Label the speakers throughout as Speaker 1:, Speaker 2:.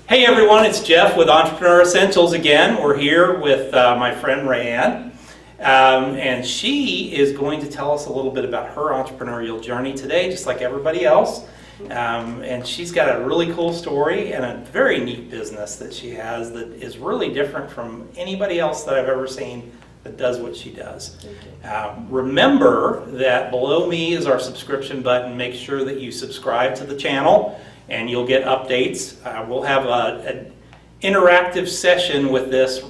Speaker 1: Hey everyone, it's Jeff with Entrepreneur Essentials again. We're here with my friend Rayan, and she is going to tell us a little bit about her entrepreneurial journey today, just like everybody else. And she's got a really cool story and a very neat business that she has that is really different from anybody else that I've ever seen that does what she does. Remember that below me is our subscription button. Make sure that you subscribe to the channel and you'll get updates. We'll have an interactive session with this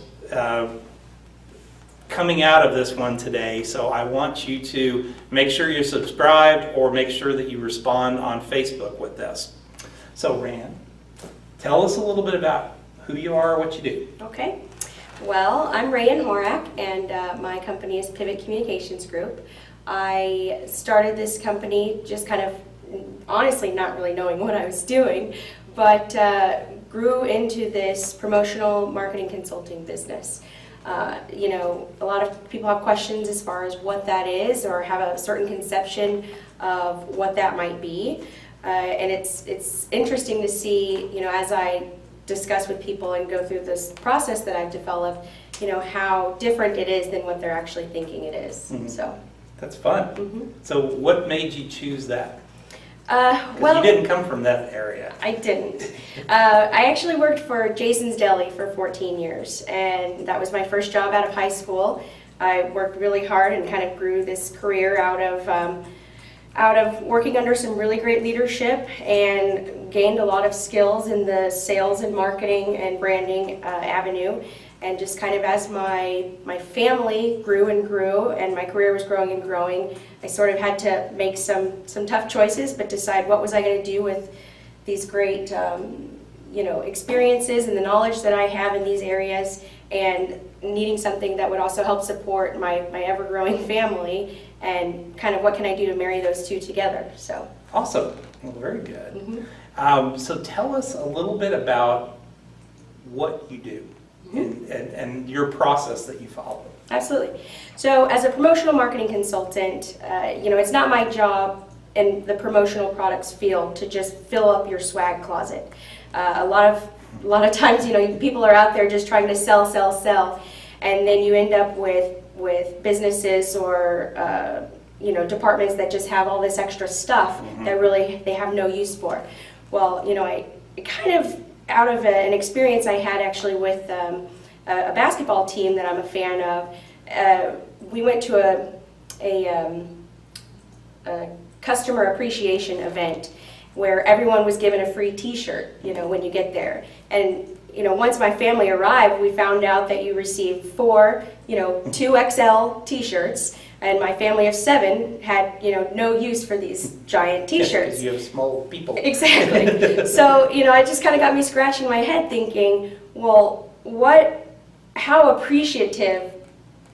Speaker 1: coming out of this one today, so I want you to make sure you're subscribed or make sure that you respond on Facebook with this. So Rayan, tell us a little bit about who you are, what you do.
Speaker 2: Okay. Well, I'm Rayan Horak, and my company is Pivot Communications Group. I started this company just kind of honestly not really knowing what I was doing, but grew into this promotional marketing consulting business. You know, a lot of people have questions as far as what that is or have a certain conception of what that might be. And it's interesting to see, you know, as I discuss with people and go through this process that I've developed, you know, how different it is than what they're actually thinking it is.
Speaker 1: Mm-hmm.
Speaker 2: So
Speaker 1: that's fun.
Speaker 2: Mm-hmm.
Speaker 1: So what made you choose that?
Speaker 2: Well,
Speaker 1: you didn't come from that area.
Speaker 2: I didn't. I actually worked for Jason's Deli for 14 years, and that was my first job out of high school. I worked really hard and kind of grew this career out of working under some really great leadership and gained a lot of skills in the sales and marketing and branding avenue. And just kind of as my family grew and grew and my career was growing and growing, I sort of had to make some tough choices, but decide what was I going to do with these great you know, experiences and the knowledge that I have in these areas, and needing something that would also help support my ever-growing family, and kind of what can I do to marry those two together. So
Speaker 1: awesome. Well, very good.
Speaker 2: Mm-hmm.
Speaker 1: So tell us a little bit about what you do. And your process that you follow.
Speaker 2: Absolutely. So as a promotional marketing consultant, you know, it's not my job in the promotional products field to just fill up your swag closet. A lot of times, you know, people are out there just trying to sell, and then you end up with businesses or you know, departments that just have all this extra stuff that really they have no use for. Well, you know, I kind of, out of an experience I had actually with a basketball team that I'm a fan of, we went to a customer appreciation event where everyone was given a free t-shirt, you know, when you get there. And, you know, once my family arrived, we found out that you received 4, you know, 2XL t-shirts, and my family of 7 had, you know, no use for these giant t-shirts.
Speaker 1: Because you have small people.
Speaker 2: Exactly. So, you know, it just kind of got me scratching my head thinking, well, how appreciative,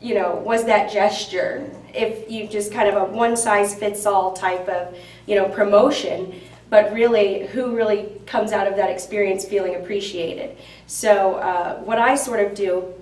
Speaker 2: you know, was that gesture if you just kind of a one-size-fits-all type of, you know, promotion, but really, who really comes out of that experience feeling appreciated? So what I sort of do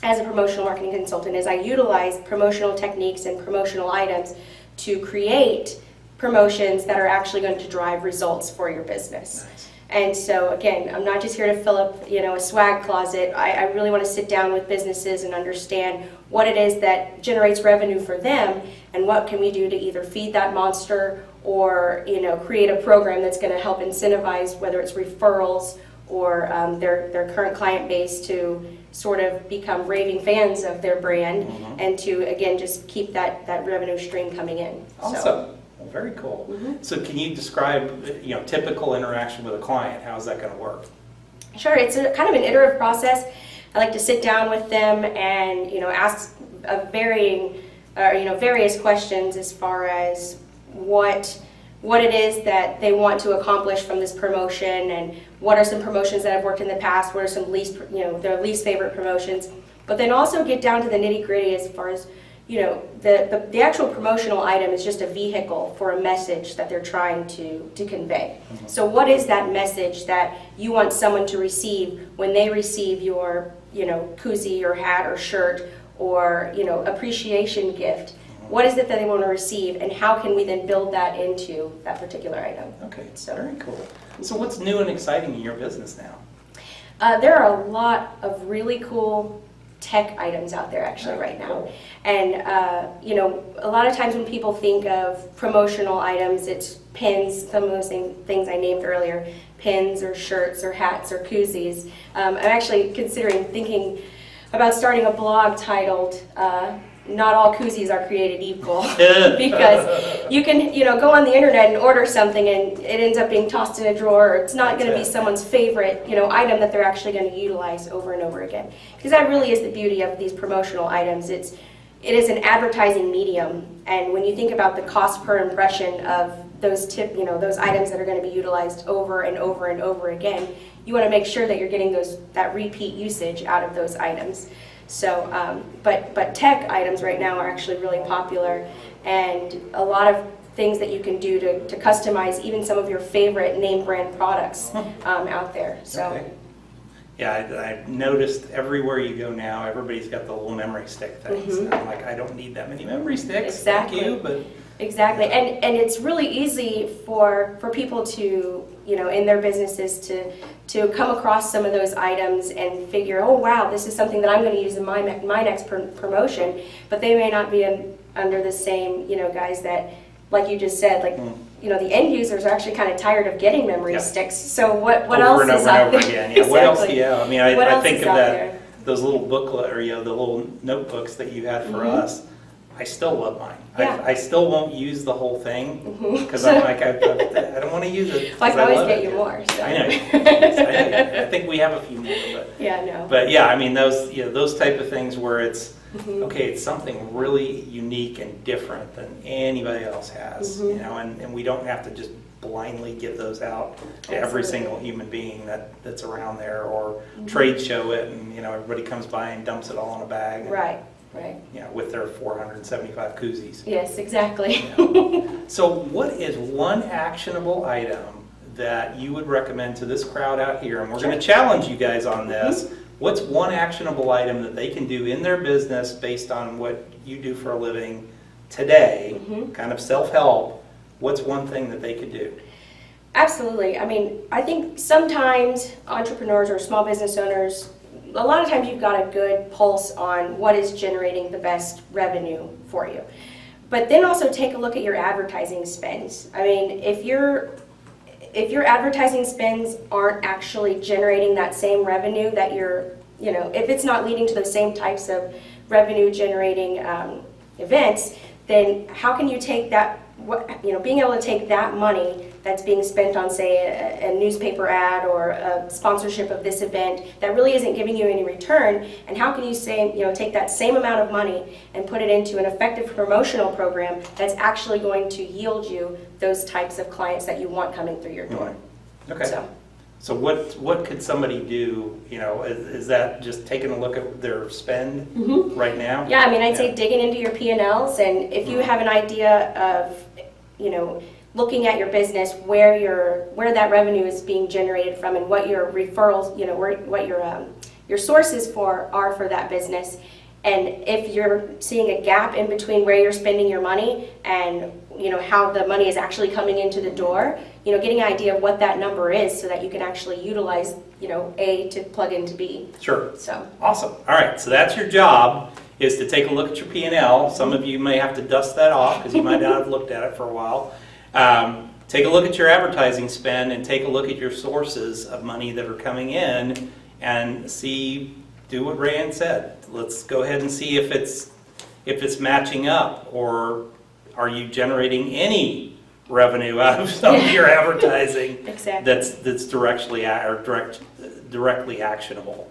Speaker 2: as a promotional marketing consultant is I utilize promotional techniques and promotional items to create promotions that are actually going to drive results for your business.
Speaker 1: Nice.
Speaker 2: And so again, I'm not just here to fill up, you know, a swag closet. I really want to sit down with businesses and understand what it is that generates revenue for them, and what can we do to either feed that monster or, you know, create a program that's going to help incentivize, whether it's referrals or their current client base, to sort of become raving fans of their brand, and to again just keep that revenue stream coming in.
Speaker 1: Awesome.
Speaker 2: So.
Speaker 1: Well, very cool. So can you describe, you know, typical interaction with a client? How's that going to work?
Speaker 2: Sure. It's kind of an iterative process. I like to sit down with them and, you know, ask varying, you know, various questions as far as what it is that they want to accomplish from this promotion, and what are some promotions that have worked in the past, what are some least, their least favorite promotions, but then also get down to the nitty gritty as far as, the actual promotional item is just a vehicle for a message that they're trying to convey.
Speaker 1: Mm-hmm.
Speaker 2: So what is that message that you want someone to receive when they receive your, koozie or hat or shirt or, appreciation gift? What is it that they want to receive, and how can we then build that into that particular item?
Speaker 1: Okay,
Speaker 2: So
Speaker 1: very cool. So what's new and exciting in your business now?
Speaker 2: there are a lot of really cool tech items out there actually right now.
Speaker 1: Cool.
Speaker 2: And, a lot of times when people think of promotional items, it's pins, some of those things I named earlier, pins or shirts or hats or koozies. I'm actually thinking about starting a blog titled, Not All Koozies Are Created Equal. Because you can, go on the internet and order something and it ends up being tossed in a drawer, or it's not going to be someone's favorite, item that they're actually going to utilize over and over again. Because that really is the beauty of these promotional items. It is an advertising medium, and when you think about the cost per impression of those those items that are going to be utilized over and over and over again, you want to make sure that you're getting that repeat usage out of those items. So, but tech items right now are actually really popular, and a lot of things that you can do to customize even some of your favorite name brand products out there. So.
Speaker 1: Okay. Yeah, I've noticed everywhere you go now, everybody's got the little memory stick things.
Speaker 2: Mm-hmm.
Speaker 1: And I'm like, I don't need that many memory sticks.
Speaker 2: Exactly.
Speaker 1: Thank you, but
Speaker 2: Exactly, and it's really easy for people to, in their businesses to come across some of those items and figure, oh wow, this is something that I'm going to use in my next promotion, but they may not be under the same, guys that, like you just said, like, the end users are actually kind of tired of getting memory sticks, so what else is out there?
Speaker 1: Again. Yeah. What else? Yeah, I mean, I think of that, those little booklet, or, the little notebooks that you had for us. I still love mine.
Speaker 2: Yeah.
Speaker 1: I still won't use the whole thing because I'm like, I don't want to use it.
Speaker 2: Well, I can always get you more. So.
Speaker 1: I know. I think we have a few more, but
Speaker 2: yeah, no.
Speaker 1: But yeah, I mean those type of things where it's okay, it's something really unique and different than anybody else has, and we don't have to just blindly give those out to every single human being that's around there, or trade show it, and everybody comes by and dumps it all in a bag.
Speaker 2: Right.
Speaker 1: With their 475 koozies.
Speaker 2: Yes, exactly.
Speaker 1: So what is one actionable item that you would recommend to this crowd out here? And we're going to challenge you guys on this. What's one actionable item that they can do in their business based on what you do for a living today, kind of self-help? What's one thing that they could do?
Speaker 2: Absolutely. I mean, I think sometimes entrepreneurs or small business owners, a lot of times you've got a good pulse on what is generating the best revenue for you. But then also take a look at your advertising spends. I mean, if your advertising spends aren't actually generating that same revenue that if it's not leading to those same types of revenue generating events, then how can you take that, being able to take that money that's being spent on, say, a newspaper ad or a sponsorship of this event that really isn't giving you any return, and how can you take that same amount of money and put it into an effective promotional program that's actually going to yield you those types of clients that you want coming through your door?
Speaker 1: Okay. So what could somebody do? Is that just taking a look at their spend right now?
Speaker 2: Yeah, I mean, I'd say digging into your P&Ls, and if you have an idea of, looking at your business, where that revenue is being generated from, and what your referrals, what your sources are for that business, and if you're seeing a gap in between where you're spending your money and how the money is actually coming into the door, getting an idea of what that number is so that you can actually utilize A to plug into B.
Speaker 1: Sure.
Speaker 2: So
Speaker 1: awesome. All right. So that's your job, is to take a look at your P&L. Some of you may have to dust that off because you might not have looked at it for a while. Take a look at your advertising spend and take a look at your sources of money that are coming in, and do what Rayan said. Let's go ahead and see if it's matching up, or are you generating any revenue out of some of your advertising
Speaker 2: exactly.
Speaker 1: that's directly actionable.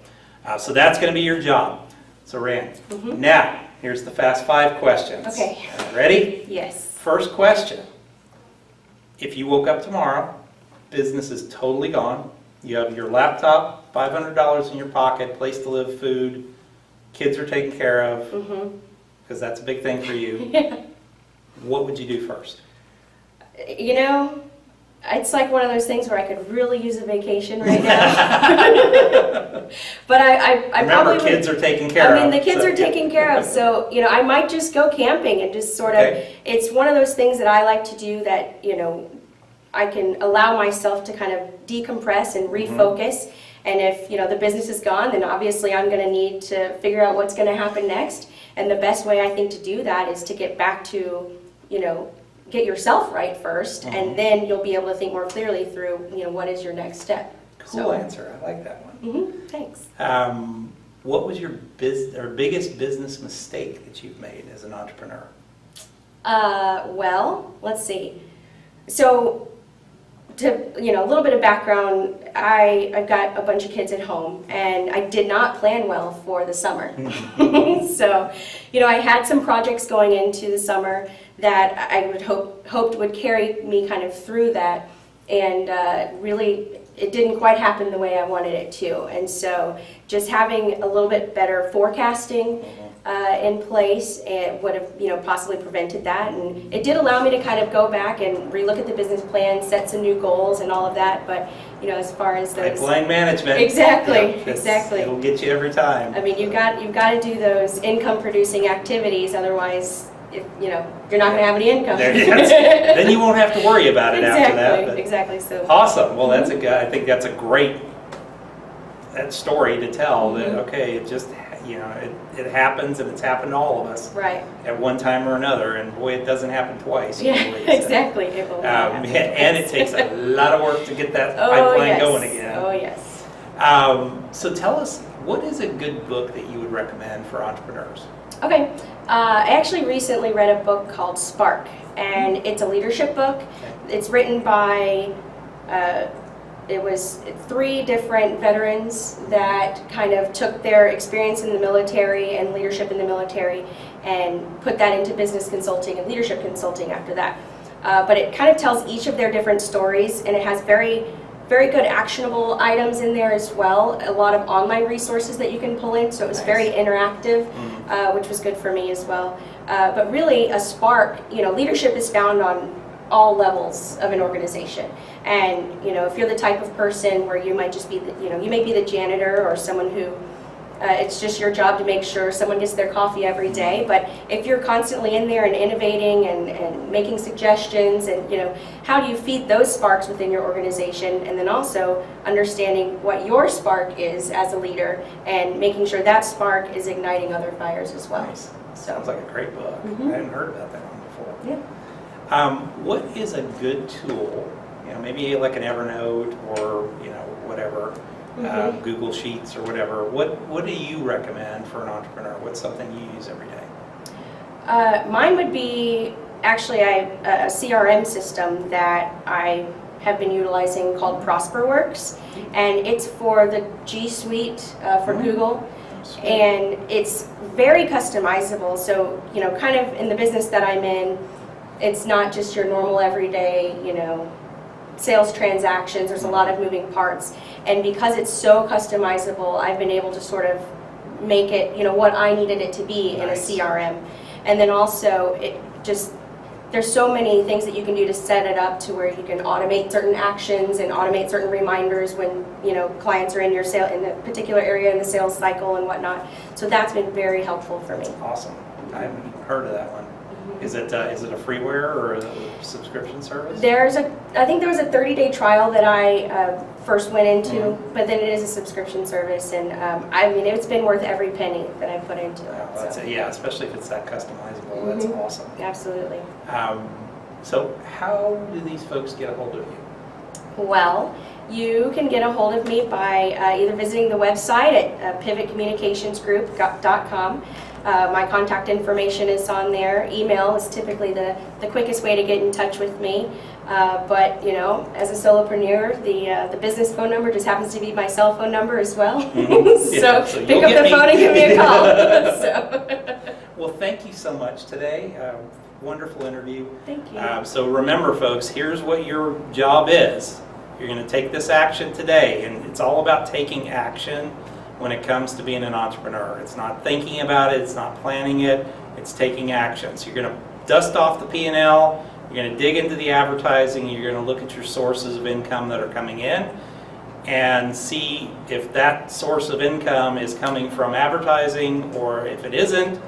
Speaker 1: So that's going to be your job. So Rayan, now here's the fast 5 questions.
Speaker 2: Okay.
Speaker 1: Ready?
Speaker 2: Yes.
Speaker 1: First question. If you woke up tomorrow, business is totally gone, You have your laptop, $500 in your pocket, place to live, food, kids are taken care of, because that's a big thing for you.
Speaker 2: Yeah.
Speaker 1: What would you do first?
Speaker 2: You know, it's like one of those things where I could really use a vacation right now. But I
Speaker 1: Remember,
Speaker 2: probably
Speaker 1: kids are taken care of.
Speaker 2: I mean, the kids are taken care of, so, you know, I might just go camping and just sort of, it's one of those things that I like to do that, you know, I can allow myself to kind of decompress and refocus. And if, you know, the business is gone, then obviously I'm going to need to figure out what's going to happen next. And the best way I think to do that is to get back to, you know, get yourself right first, and then you'll be able to think more clearly through, you know, what is your next step.
Speaker 1: Cool answer. I like that one.
Speaker 2: Thanks.
Speaker 1: What was your biggest business mistake that you've made as an entrepreneur?
Speaker 2: Well, let's see. So, to, you know, a little bit of background, I've got a bunch of kids at home, and I did not plan well for the summer. So, you know, I had some projects going into the summer that I would hoped would carry me kind of through that, and really it didn't quite happen the way I wanted it to. And so just having a little bit better forecasting in place, it would have, you know, possibly prevented that. And it did allow me to kind of go back and relook at the business plan, set some new goals and all of that. But, you know, as far as those
Speaker 1: Pipeline management.
Speaker 2: Exactly, exactly.
Speaker 1: It'll get you every time.
Speaker 2: I mean, you've got to do those income producing activities, otherwise, if, you know, you're not going to have any income.
Speaker 1: Then you won't have to worry about it after that. But
Speaker 2: exactly. So
Speaker 1: awesome. Well, that's I think that's a great story to tell. That okay, it just, you know, it happens, and it's happened to all of us.
Speaker 2: Right.
Speaker 1: At one time or another, and boy, it doesn't happen twice.
Speaker 2: Yeah,
Speaker 1: usually, so.
Speaker 2: exactly. It will not happen
Speaker 1: and it takes a lot of work to get that pipeline going again.
Speaker 2: Oh yes.
Speaker 1: So tell us, what is a good book that you would recommend for entrepreneurs?
Speaker 2: Okay, I actually recently read a book called Spark, and it's a leadership book. Okay. It's written by, it was 3 different veterans that kind of took their experience in the military and leadership in the military and put that into business consulting and leadership consulting after that. But it kind of tells each of their different stories, and it has very good actionable items in there as well. A lot of online resources that you can pull in, so it was very interactive, which was good for me as well. But really, a spark, you know, leadership is found on all levels of an organization. And, you know, if you're the type of person where you might just be, you know, you may be the janitor or someone who it's just your job to make sure someone gets their coffee every day. But if you're constantly in there and innovating and making suggestions, and, you know, how do you feed those sparks within your organization, and then also understanding what your spark is as a leader and making sure that spark is igniting other fires as well.
Speaker 1: Nice. Sounds like a great book. I hadn't heard about that one before.
Speaker 2: Yeah.
Speaker 1: What is a good tool? You know, maybe like an Evernote or, you know, whatever. Google Sheets or whatever. What do you recommend for an entrepreneur? What's something you use every day?
Speaker 2: Mine would be actually a CRM system that I have been utilizing called ProsperWorks, and it's for the G Suite for Google, and it's very customizable. So, you know, kind of in the business that I'm in, it's not just your normal everyday, you know, sales transactions. There's a lot of moving parts, and because it's so customizable, I've been able to sort of make it, you know, what I needed it to be in a CRM. And then also, it just, there's so many things that you can do to set it up to where you can automate certain actions and automate certain reminders when, you know, clients are in your sale in the particular area in the sales cycle and whatnot. So that's been very helpful for me.
Speaker 1: Awesome. I haven't even heard of that one. Is it a freeware or a subscription service?
Speaker 2: I think there was a 30-day trial that I first went into, but then it is a subscription service, and I mean, it's been worth every penny that I put into it.
Speaker 1: Oh, that's yeah, especially if it's that customizable. That's awesome.
Speaker 2: Absolutely.
Speaker 1: So how do these folks get a hold of you?
Speaker 2: Well, you can get a hold of me by either visiting the website at pivotcommunicationsgroup.com. My contact information is on there. Email is typically the quickest way to get in touch with me. But, you know, as a solopreneur, the business phone number just happens to be my cell phone number as well. So pick up the phone and give me a call.
Speaker 1: Well, thank you so much today. Wonderful interview.
Speaker 2: Thank you.
Speaker 1: So remember, folks, here's what your job is. You're going to take this action today, and it's all about taking action when it comes to being an entrepreneur. It's not thinking about it, it's not planning it, it's taking action. So you're going to dust off the P&L, you're going to dig into the advertising, you're going to look at your sources of income that are coming in and see if that source of income is coming from advertising, or if it isn't,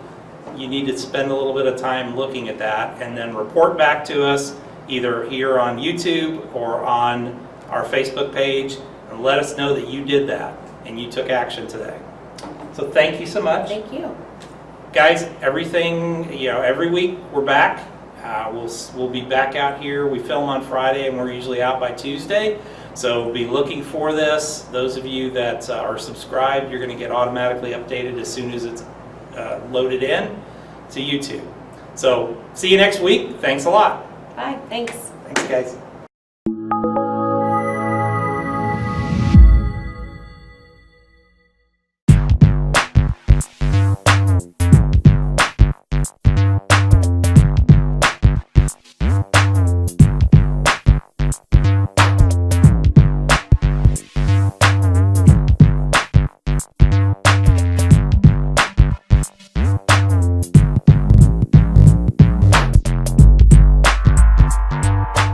Speaker 1: you need to spend a little bit of time looking at that and then report back to us either here on YouTube or on our Facebook page and let us know that you did that and you took action today. So thank you so much.
Speaker 2: Thank you.
Speaker 1: Guys, everything, every week we're back. We'll be back out here. We film on Friday and we're usually out by Tuesday. So be looking for this. Those of you that are subscribed, you're going to get automatically updated as soon as it's loaded in to YouTube. So see you next week. Thanks a lot.
Speaker 2: Bye. Thanks.
Speaker 1: Thanks, guys.